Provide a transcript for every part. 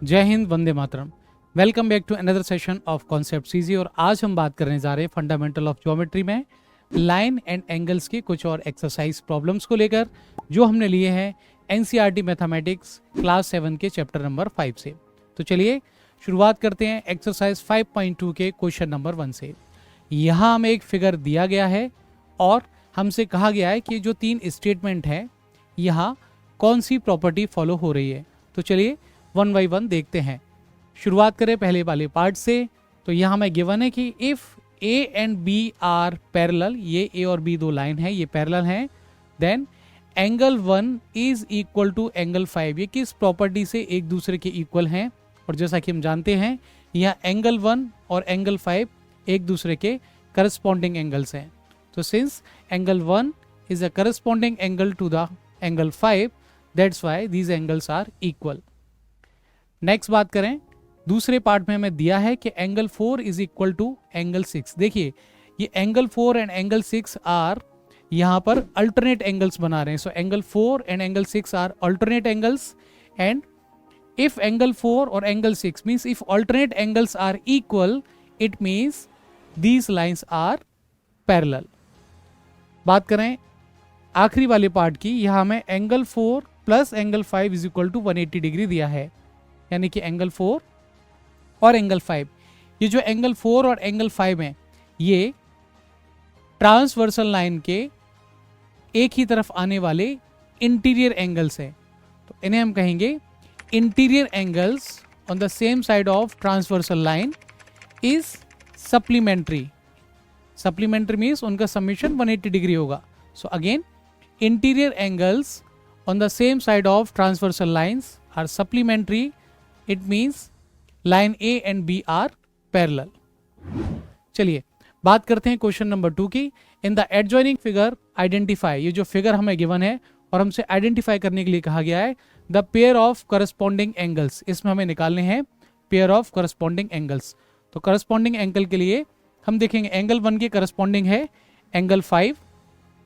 जय हिंद, वंदे मातरम। Welcome back to another session of concept C G. और आज हम बात करने जा रहे हैं फंडामेंटल ऑफ ज्योमेट्री में लाइन एंड एंगल्स की कुछ और एक्सरसाइज प्रॉब्लम्स को लेकर, जो हमने लिए हैं एनसीईआरटी मैथमेटिक्स क्लास 7 के चैप्टर नंबर 5 से। तो चलिए शुरुआत करते हैं एक्सरसाइज 5.2 के क्वेश्चन नंबर 1 से। यहाँ हमें एक फिगर दिया गया है और हमसे कहा गया है कि जो 3 स्टेटमेंट हैं यहाँ कौन सी प्रॉपर्टी फॉलो हो रही है। तो चलिए वन बाई वन देखते हैं। शुरुआत करें पहले वाले पार्ट से। तो यहाँ हमें गिवन है कि if A and B are parallel, ये ए और बी दो लाइन है, ये पैरेलल हैं, then angle 1 is equal to angle 5। ये किस प्रॉपर्टी से एक दूसरे के इक्वल हैं? और जैसा कि हम जानते हैं यहाँ एंगल 1 और एंगल 5 एक दूसरे के करस्पॉन्डिंग एंगल्स हैं। तो since angle 1 is a corresponding angle to the angle 5, that's why these angles are equal. Next बात करें, दूसरे पार्ट में हमें दिया है कि angle 4 is equal to angle 6। देखिए ये एंगल 4 एंड एंगल 6 आर यहाँ पर अल्टरनेट एंगल्स बना रहे हैं। So angle 4 and angle 6 are alternate angles, and if angle 4 or angle 6 means if alternate angles are equal, it means these lines are parallel। बात करें आखिरी वाले पार्ट की, यहाँ हमें angle 4 plus angle 5 is equal to 180 degree दिया है, यानी कि एंगल 4 और एंगल 5, ये जो एंगल 4 और एंगल 5 है ये ट्रांसवर्सल लाइन के एक ही तरफ आने वाले इंटीरियर एंगल्स हैं। तो इन्हें हम कहेंगे interior angles on the same side of transversal line is supplementary. Supplementary means उनका समीशन 180 डिग्री होगा। So again interior angles on the same side of transversal lines are supplementary, it means line A and B are parallel. चलिए बात करते हैं question number 2 की। In the adjoining figure identify, ये जो figure हमें given है और हमसे आइडेंटिफाई करने के लिए कहा गया है the pair of corresponding angles. इसमें हमें निकालने हैं पेयर ऑफ करस्पॉन्डिंग एंगल्स। तो करस्पॉन्डिंग एंगल के लिए हम देखेंगे एंगल 1 के करस्पॉन्डिंग है angle 5,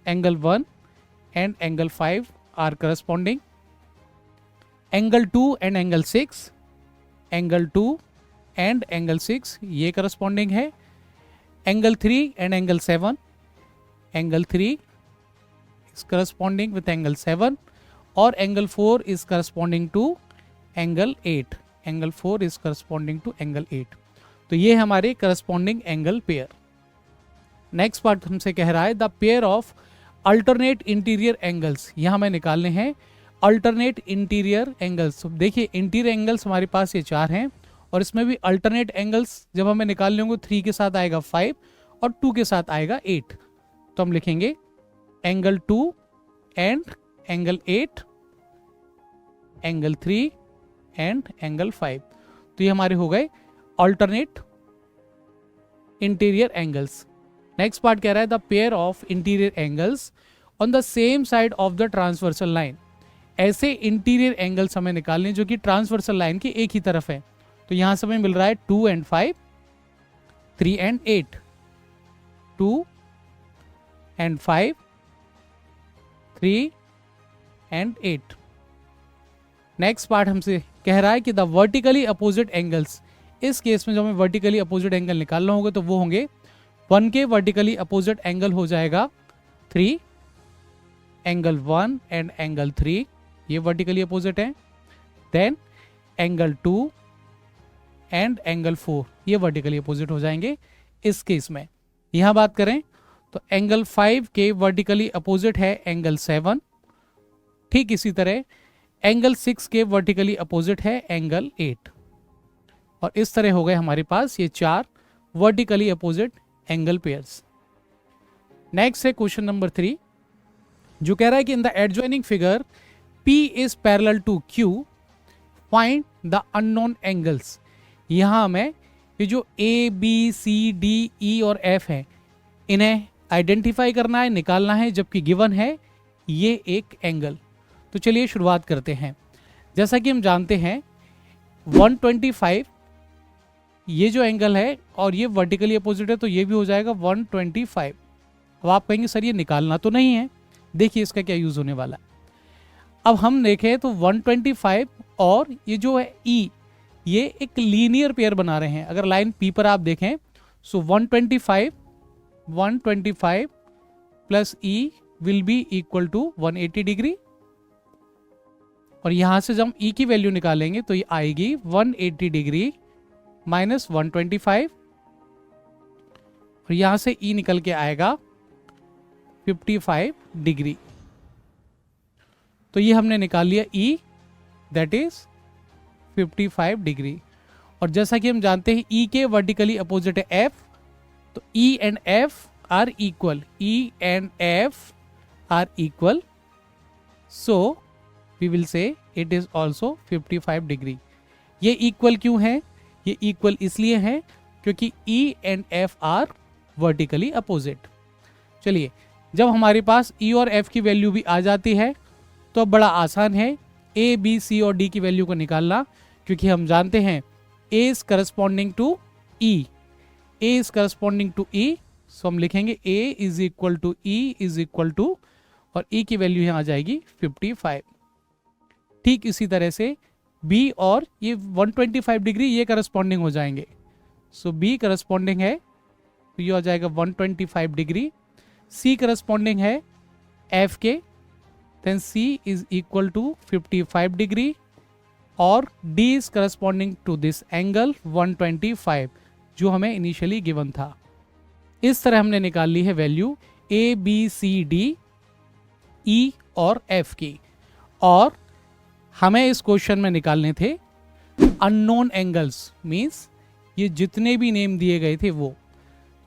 angle 1 and angle 5 are corresponding. Angle 2 and angle 6, angle 2 and angle 6 ये करस्पॉन्डिंग है। Angle 3 and angle 7, angle 3 is corresponding with angle 7, और angle 4 is corresponding to angle 8, angle 4 is corresponding to angle 8। तो ये हमारे corresponding angle pair. Next part हमसे कह रहा है the pair of alternate interior angles. यहाँ हमें निकालने हैं अल्टरनेट इंटीरियर एंगल्स। देखिए इंटीरियर एंगल्स हमारे पास ये 4 हैं और इसमें भी अल्टरनेट एंगल्स जब हमें निकालने होंगे 3 के साथ आएगा 5 और 2 के साथ आएगा 8। तो हम लिखेंगे angle 2 and angle 8, angle 3 and angle 5। तो ये हमारे हो गए alternate interior angles. Next part कह रहा है the pair of interior angles on the same side of the transversal line. ऐसे इंटीरियर एंगल्स हमें निकालने जो कि ट्रांसवर्सल लाइन के एक ही तरफ है। तो यहां से हमें मिल रहा है 2 and 5, 3 and 8, 2 and 5, 3 and 8। Next part हमसे कह रहा है कि द वर्टिकली अपोजिट एंगल्स। इस केस में जो हमें वर्टिकली अपोजिट एंगल निकालना होगा तो वो होंगे 1 के वर्टिकली अपोजिट एंगल हो जाएगा 3, एंगल 1 एंड एंगल 3 ये वर्टिकली अपोजिट है। देन एंगल 2 एंड एंगल 4 ये वर्टिकली अपोजिट हो जाएंगे इस केस में। यहां बात करें तो एंगल 5 के वर्टिकली अपोजिट है एंगल 7, ठीक इसी तरह एंगल 6 के वर्टिकली अपोजिट है एंगल 8। और इस तरह हो गए हमारे पास ये 4 vertically opposite angle pairs. Next है क्वेश्चन नंबर 3 जो कह रहा है कि in the adjoining figure P is parallel to Q, find the unknown angles. यहाँ हमें ये जो A, B, C, D, E और F है इन्हें आइडेंटिफाई करना है, निकालना है, जबकि गिवन है ये एक एंगल। तो चलिए शुरुआत करते हैं। जैसा कि हम जानते हैं 125 ये जो एंगल है और ये वर्टिकली अपोजिट है तो ये भी हो जाएगा 125। अब आप कहेंगे सर ये निकालना तो नहीं है, देखिए इसका क्या यूज होने वाला है। अब हम देखें तो 125 और ये जो है E, ये एक लीनियर पेयर बना रहे हैं। अगर लाइन पी पर आप देखें, so 125 plus E will be equal to 180 degree, और यहां से जब हम ई की वैल्यू निकालेंगे तो ये आएगी 180 डिग्री माइनस 125, और यहां से ई निकल के आएगा 55 डिग्री। तो ये हमने निकाल लिया ई, दैट इज 55 डिग्री। और जैसा कि हम जानते हैं ई के वर्टिकली अपोजिट है एफ, तो E and F are equal, E and F are equal, so we will say it is also 55 degree. ये इक्वल क्यों है? ये इक्वल इसलिए है क्योंकि E and F are vertically opposite. चलिए, जब हमारे पास ई और एफ की वैल्यू भी आ जाती है तो अब बड़ा आसान है ए बी सी और डी की वैल्यू को निकालना, क्योंकि हम जानते हैं A is corresponding to E, A is corresponding to E, so हम लिखेंगे A is equal to E is equal to, और ई की वैल्यू यहाँ आ जाएगी 55। ठीक इसी तरह से बी और ये 125 डिग्री ये करस्पॉन्डिंग हो जाएंगे, सो बी करस्पॉन्डिंग है तो ये हो जाएगा 125 डिग्री, सी करस्पॉन्डिंग है एफ के, then C is equal to 55 degree, और D is corresponding to this angle 125 जो हमें इनिशियली गिवन था। इस तरह हमने निकाल ली है value A B C D E और एफ की, और हमें इस क्वेश्चन में निकालने थे अननोन एंगल्स, मींस ये जितने भी नेम दिए गए थे वो।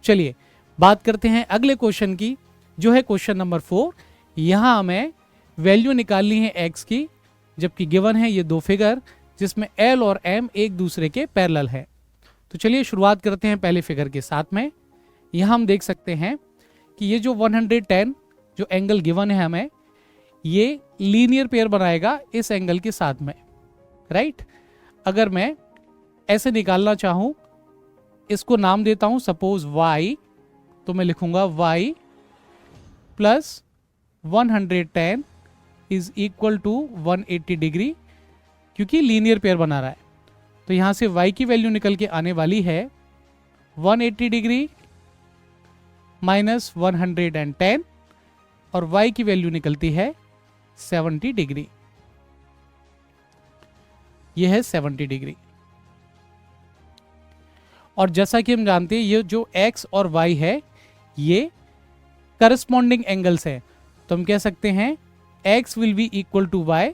चलिए बात करते हैं अगले क्वेश्चन की, जो है क्वेश्चन नंबर 4। यहां हमें वैल्यू निकालनी है एक्स की, जबकि गिवन है ये दो फिगर जिसमें एल और एम एक दूसरे के पैरेलल है। तो चलिए शुरुआत करते हैं पहले फिगर के साथ में। यहां हम देख सकते हैं कि ये जो 110 जो एंगल गिवन है हमें, ये लीनियर पेयर बनाएगा इस एंगल के साथ में, राइट। अगर मैं ऐसे निकालना चाहूं, इसको नाम देता हूं सपोज y, तो मैं लिखूंगा y plus 110 is equal to 180 degree, क्योंकि लीनियर पेयर बना रहा है। तो यहां से y की वैल्यू निकल के आने वाली है 180 डिग्री माइनस 110, और y की वैल्यू निकलती है 70 डिग्री। यह है 70 डिग्री। और जैसा कि हम जानते हैं ये जो x और y है ये करस्पॉन्डिंग एंगल्स है, तो हम कह सकते हैं x will be equal to y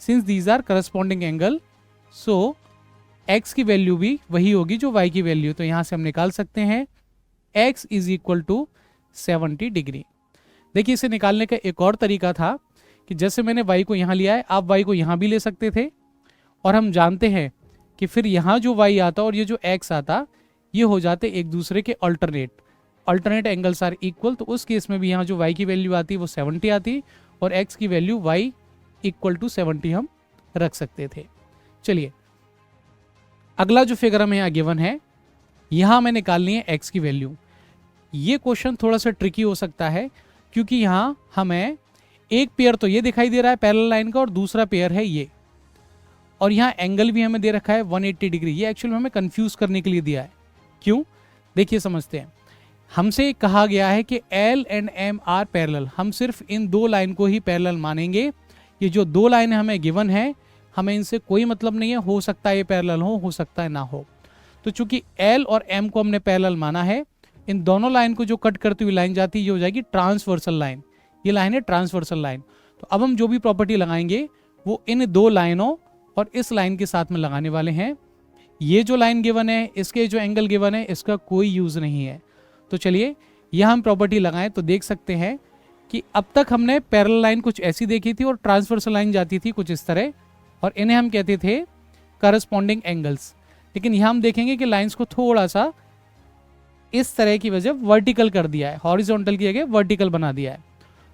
since these are corresponding angle, so x की वैल्यू भी वही होगी जो y की वैल्यू। तो यहां से हम निकाल सकते हैं x is equal to 70 degree. देखिए इसे निकालने का एक और तरीका था कि जैसे मैंने y को यहाँ लिया है, आप y को यहाँ भी ले सकते थे, और हम जानते हैं कि फिर यहाँ जो y आता और ये जो x आता ये हो जाते एक दूसरे के अल्टरनेट एंगल्स आर इक्वल। तो उस केस में भी यहाँ जो y की वैल्यू आती वो 70 आती, और x की वैल्यू y इक्वल टू 70 हम रख सकते थे। चलिए अगला जो फिगर हमें यहाँ गिवन है, यहाँ हमें निकालनी है x की वैल्यू। ये क्वेश्चन थोड़ा सा ट्रिकी हो सकता है, क्योंकि यहाँ हमें एक पेयर तो ये दिखाई दे रहा है पैरेलल लाइन का, और दूसरा पेयर है ये, और यहाँ एंगल भी हमें दे रखा है 180 डिग्री। ये एक्चुअली हमें कंफ्यूज करने के लिए दिया है। क्यों? देखिए समझते हैं। हमसे कहा गया है कि L and M are parallel, हम सिर्फ इन दो लाइन को ही पैरेलल मानेंगे। ये जो दो लाइन हमें गिवन है, हमें इनसे कोई मतलब नहीं है, हो सकता है ये पैरेलल हो सकता है ना हो। तो चूंकि एल और एम को हमने पैरेलल माना है, इन दोनों लाइन को जो कट करती हुई लाइन जाती है ये हो जाएगी ट्रांसवर्सल लाइन। ये लाइन है ट्रांसवर्सल लाइन। तो अब हम जो भी प्रॉपर्टी लगाएंगे वो इन दो लाइनों और इस लाइन के साथ में लगाने वाले हैं। ये जो लाइन गिवन है, इसके जो एंगल गिवन है, इसका कोई यूज नहीं है। तो चलिए यह हम प्रॉपर्टी लगाएं तो देख सकते हैं कि अब तक हमने पैरेलल लाइन कुछ ऐसी देखी थी और ट्रांसवर्सल लाइन जाती थी कुछ इस तरह, और इन्हें हम कहते थे करस्पॉन्डिंग एंगल्स। लेकिन यहां हम देखेंगे कि लाइंस को थोड़ा सा इस तरह की वजह वर्टिकल कर दिया है, हॉरिजॉन्टल की जगह वर्टिकल बना दिया है।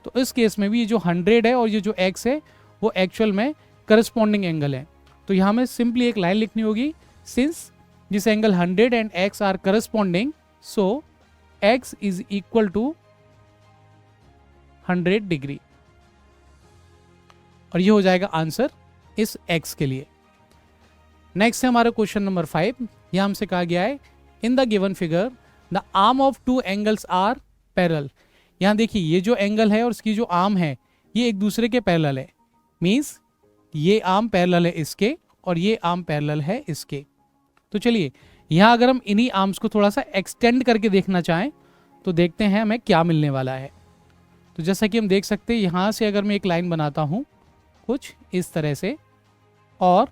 तो इस केस में भी ये जो 100 है और ये जो x है वो एक्चुअल में करस्पॉन्डिंग एंगल है। तो यहाँ में सिंपली एक लाइन लिखनी होगी, since this angle 100 and x are corresponding, so x is equal to 100 degree, और ये हो जाएगा आंसर इस x के लिए। नेक्स्ट है हमारा क्वेश्चन नंबर 5। यहाँ हमसे कहा गया है in the given figure the arm of two angles are parallel. यहाँ देखिए ये जो एंगल है और इसकी जो आर्म है ये एक दूसरे के पैरेलल है, मीन्स ये आर्म पैरेलल है इसके और ये आर्म पैरेलल है इसके। तो चलिए यहाँ अगर हम इन्हीं आर्म्स को थोड़ा सा एक्सटेंड करके देखना चाहें तो देखते हैं हमें क्या मिलने वाला है। तो जैसा कि हम देख सकते हैं यहाँ से अगर मैं एक लाइन बनाता हूँ कुछ इस तरह से, और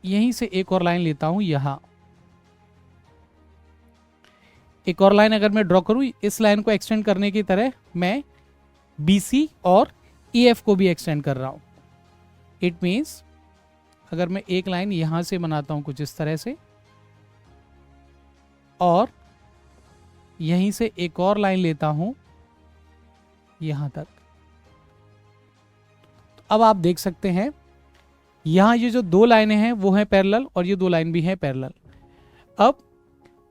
यहीं से एक और लाइन लेता हूँ, यहाँ एक और लाइन अगर मैं ड्रॉ करूँ इस लाइन को एक्सटेंड करने की तरह मैं BC और EF को भी एक्सटेंड कर रहा हूँ। इट मीन्स अगर मैं एक लाइन यहां से बनाता हूं कुछ इस तरह से और यहीं से एक और लाइन लेता हूं यहां तक, तो अब आप देख सकते हैं यहां ये जो दो लाइनें हैं वो हैं पैरेलल और ये दो लाइन भी हैं पैरेलल। अब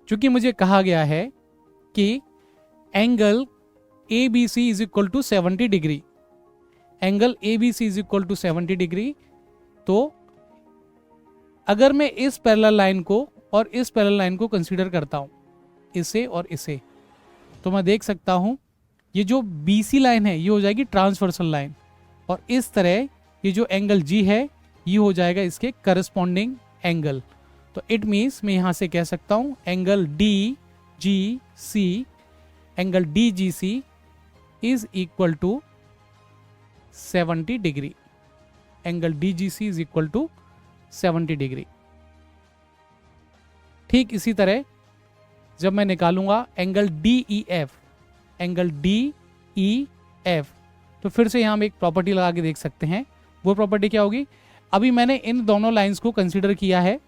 चूंकि मुझे कहा गया है कि angle ABC is equal to 70 degree, angle ABC is equal to 70 degree, तो अगर मैं इस पैरेलल लाइन को और इस पैरेलल लाइन को कंसीडर करता हूं, इसे और इसे, तो मैं देख सकता हूं ये जो BC लाइन है ये हो जाएगी ट्रांसवर्सल लाइन, और इस तरह ये जो एंगल G है ये हो जाएगा इसके करस्पॉन्डिंग एंगल। तो इट मीन्स मैं यहां से कह सकता हूं angle DGC, angle DGC is equal to 70 degree, angle DGC is equal to 70 degree. ठीक इसी तरह जब मैं निकालूंगा एंगल DEF, एंगल DEF, तो फिर से यहां हम एक प्रॉपर्टी लगा के देख सकते हैं। वो प्रॉपर्टी क्या होगी, अभी मैंने इन दोनों लाइंस को कंसीडर किया है,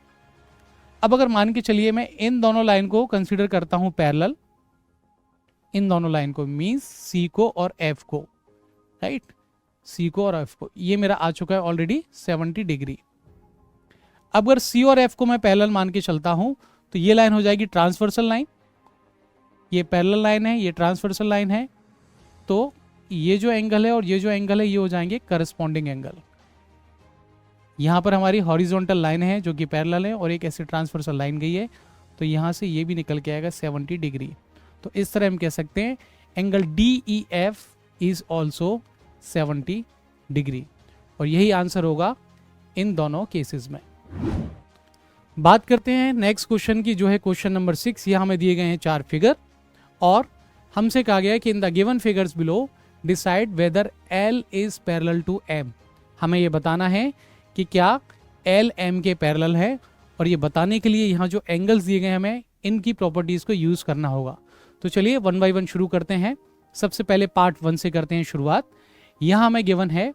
अब अगर मान के चलिए मैं इन दोनों लाइन को कंसीडर करता हूं पैरेलल, इन दोनों लाइन को मींस C को और F को, राइट, C को और F को, ये मेरा आ चुका है ऑलरेडी 70 डिग्री। अब अगर C और F को मैं पैरेलल मान के चलता हूं तो ये लाइन हो जाएगी ट्रांसवर्सल लाइन, ये पैरेलल लाइन है, ये ट्रांसवर्सल लाइन है, तो ये जो एंगल है और ये जो एंगल है ये हो जाएंगे करस्पॉन्डिंग एंगल। यहां पर हमारी हॉरिजॉन्टल लाइन है जो कि पैरेलल है और एक ऐसी ट्रांसवर्सल लाइन गई है, तो यहां से ये भी निकल के आएगा 70 डिग्री। तो इस तरह हम कह सकते हैं angle DEF is also 70 degree, और यही आंसर होगा इन दोनों केसेस में। बात करते हैं नेक्स्ट क्वेश्चन की, जो है क्वेश्चन नंबर 6। यहाँ हमें दिए गए हैं 4 फिगर और हमसे कहा गया है कि in the given figures below decide whether L is parallel to M। हमें ये बताना है कि क्या L M के पैरेलल है, और ये बताने के लिए यहाँ जो एंगल्स दिए गए हैं हमें इनकी प्रॉपर्टीज को यूज करना होगा। तो चलिए 1 बाय 1 शुरू करते हैं। सबसे पहले पार्ट 1 से करते हैं शुरुआत। यहाँ हमें गिवन है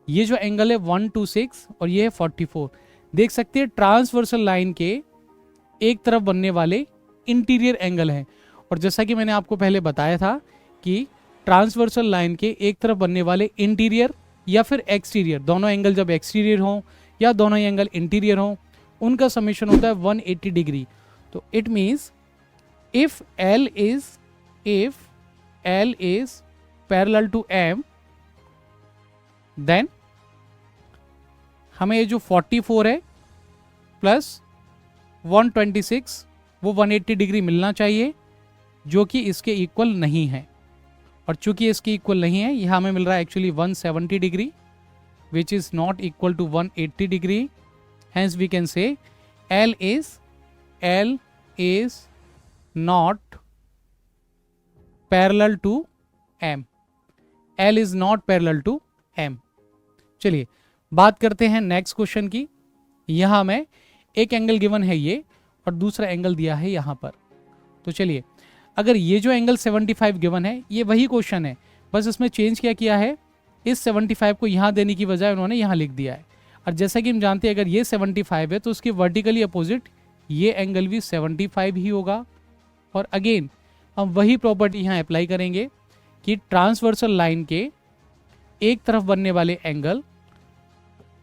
ये जो एंगल है 126 और ये है 44। देख सकते हैं ट्रांसवर्सल लाइन के एक तरफ बनने वाले इंटीरियर एंगल हैं, और जैसा कि मैंने आपको पहले बताया था कि ट्रांसवर्सल लाइन के एक तरफ बनने वाले इंटीरियर या फिर एक्सटीरियर, दोनों एंगल जब एक्सटीरियर हों या दोनों एंगल इंटीरियर हों, उनका समेशन होता है 180 डिग्री। तो it means if L is parallel to M, then हमें ये जो 44 है प्लस 126 वो 180 डिग्री मिलना चाहिए, जो कि इसके इक्वल नहीं है, और चूंकि इसके इक्वल नहीं है यहाँ हमें मिल रहा है actually 170 degree which is not equal to 180 degree. Hence we can say L is not parallel to M, L is not parallel to M। चलिए बात करते हैं नेक्स्ट क्वेश्चन की। यहां में एक एंगल गिवन है ये और दूसरा एंगल दिया है यहां पर। तो चलिए अगर ये जो एंगल 75 गिवन है ये वही क्वेश्चन है, बस इसमें चेंज क्या किया है, इस 75 को यहां देने की बजाय उन्होंने यहां लिख दिया है। और जैसा कि हम जानते हैं अगर ये 75 है तो उसके वर्टिकली अपोजिट ये एंगल भी 75 ही होगा। और अगेन हम वही प्रॉपर्टी यहाँ अप्लाई करेंगे कि ट्रांसवर्सल लाइन के एक तरफ बनने वाले एंगल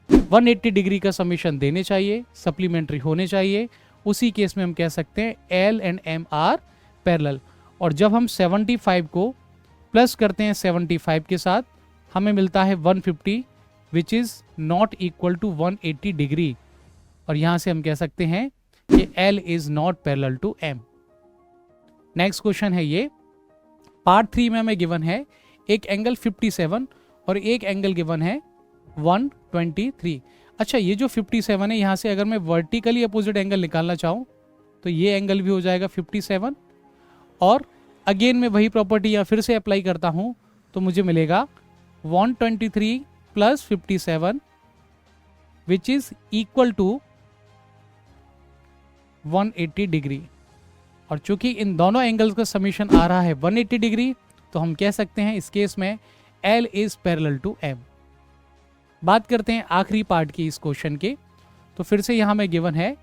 180 डिग्री का समीशन देने चाहिए, सप्लीमेंट्री होने चाहिए। उसी केस में हम कह सकते हैं L and M are parallel. और जब हम 75 को प्लस करते हैं 75 के साथ हमें मिलता है 150 which is not equal to 180 degree, और यहां से हम कह सकते हैं कि L is not parallel to M। Next question है ये, पार्ट 3 में हमें गिवन है एक एंगल 57 और एक एंगल गिवन है 123। अच्छा, ये जो 57 है, यहाँ से अगर मैं वर्टिकली अपोजिट एंगल निकालना चाहूँ तो ये एंगल भी हो जाएगा 57, और अगेन मैं वही प्रॉपर्टी यहाँ फिर से अप्लाई करता हूँ तो मुझे मिलेगा 123 plus 57 which is equal to 180 degree. और चूंकि इन दोनों एंगल्स का समीशन आ रहा है 180 डिग्री, तो हम कह सकते हैं इस केस में L is parallel to M। बात करते हैं आखिरी पार्ट की इस क्वेश्चन के, तो फिर से यहाँ में गिवन है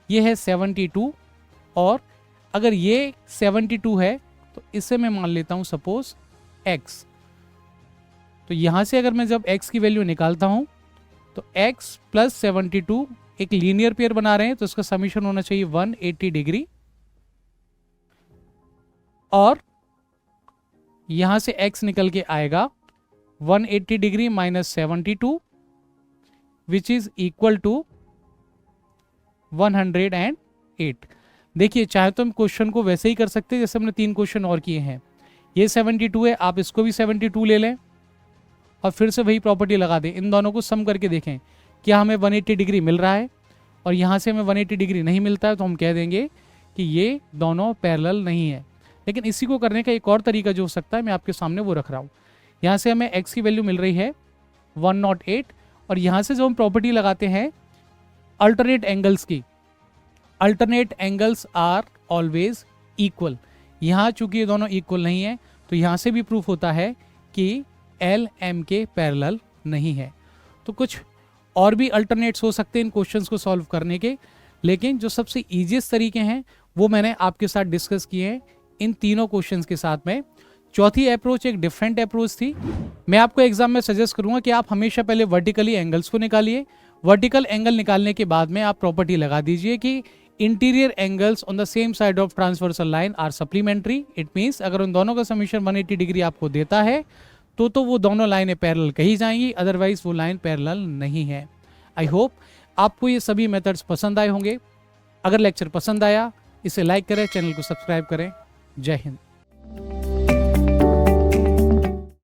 ये है 72, और अगर ये 72 है तो इसे मैं मान लेता हूँ सपोज x। तो यहाँ से अगर मैं जब x की वैल्यू निकालता हूँ तो x प्लस 72 एक लीनियर पेयर बना रहे हैं, तो इसका समीशन होना चाहिए 180 डिग्री, और यहां से x निकल के आएगा 180 degree minus 72 which is equal to 108। देखिए, चाहे तो हम क्वेश्चन को वैसे ही कर सकते हैं जैसे हमने 3 क्वेश्चन और किए हैं। ये 72 है, आप इसको भी 72 ले लें और फिर से वही प्रॉपर्टी लगा दें। इन दोनों को सम करके देखें क्या हमें 180 डिग्री मिल रहा है, और यहाँ से हमें 180 डिग्री नहीं मिलता है, तो हम कह देंगे कि ये दोनों पैरेलल नहीं है। लेकिन इसी को करने का एक और तरीका जो हो सकता है, मैं आपके सामने वो रख रहा हूँ। यहाँ से हमें x की वैल्यू मिल रही है 108, और यहाँ से जो हम प्रॉपर्टी लगाते हैं अल्टरनेट एंगल्स की, alternate angles are always equal. यहाँ चूंकि ये दोनों इक्वल नहीं है, तो यहाँ से भी प्रूफ होता है कि L M के पैरेलल नहीं है। तो कुछ और भी अल्टरनेट्स हो सकते हैं इन क्वेश्चंस को सॉल्व करने के, लेकिन जो सबसे ईजीएस्ट तरीके हैं वो मैंने आपके साथ डिस्कस किए हैं इन तीनों क्वेश्चंस के साथ में। चौथी अप्रोच एक डिफरेंट अप्रोच थी। मैं आपको एग्जाम में सजेस्ट करूंगा कि आप हमेशा पहले वर्टिकली एंगल्स को निकालिए। वर्टिकल एंगल निकालने के बाद में आप प्रॉपर्टी लगा दीजिए कि interior angles on the same side of transversal line are supplementary. It means अगर उन दोनों का समीशन 180 डिग्री आपको देता है तो वो दोनों लाइनें पैरेलल कही जाएंगी, अदरवाइज वो लाइन पैरेलल नहीं है। आई होप आपको ये सभी मेथड्स पसंद आए होंगे। अगर लेक्चर पसंद आया इसे लाइक करें, चैनल को सब्सक्राइब करें। जय हिंद।